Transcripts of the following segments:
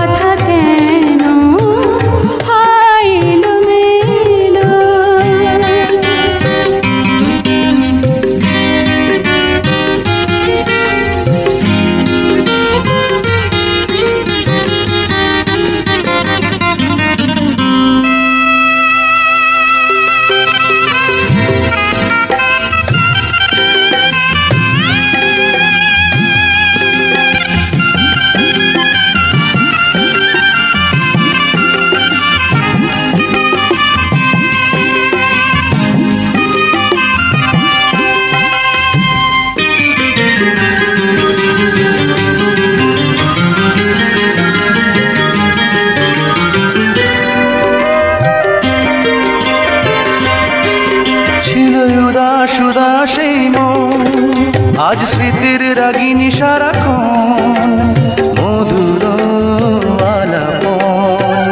কথা কেন হয় এলোমেলো। উদাস উদাস এই মন আজ স্মৃতির রাগিনী সারাক্ষণ মধুর আলাপন।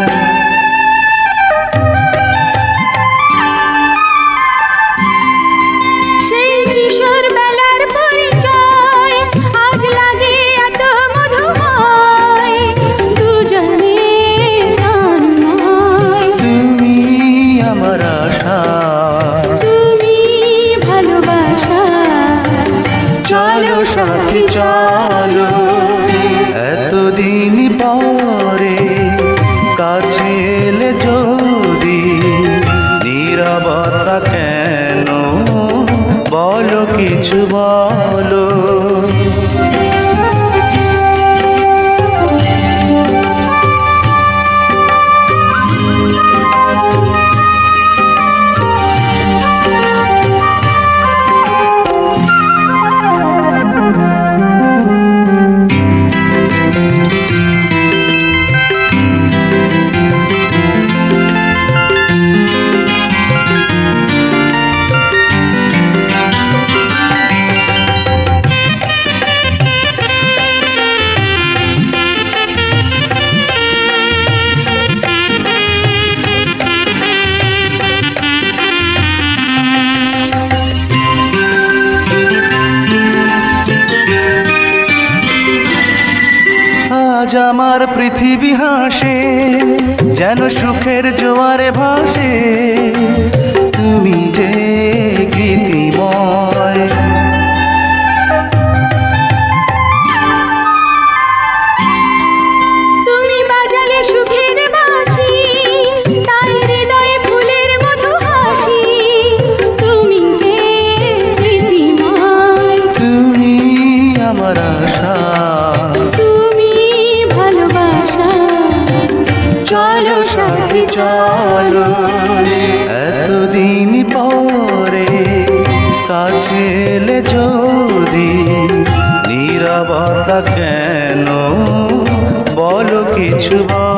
সেই কিশোর বেলার পরিচয় আজ লাগে এত মধুময়, দুজনে তন্ময়। তুমি আমার আশা, চলো সাথী চলো, এতদিন পরে কাছে এলে যদি নীরবতা কেন বলো কিছু বলো। আজ আমার পৃথিবী হাসে যেন সুখের জোয়ারে ভাসে, তুমি যে গীতিময়। তুমি বাজালে সুখের বাঁশি, তাই হৃদয়ে ফুলের মধু হাসি, তুমি যে স্মৃতিময়। তুমি আমার আশা, চলো সাথী চলো, এতদিন পরে কাছে এলে যদি নীরবতা কেন বলো কিছু বলো।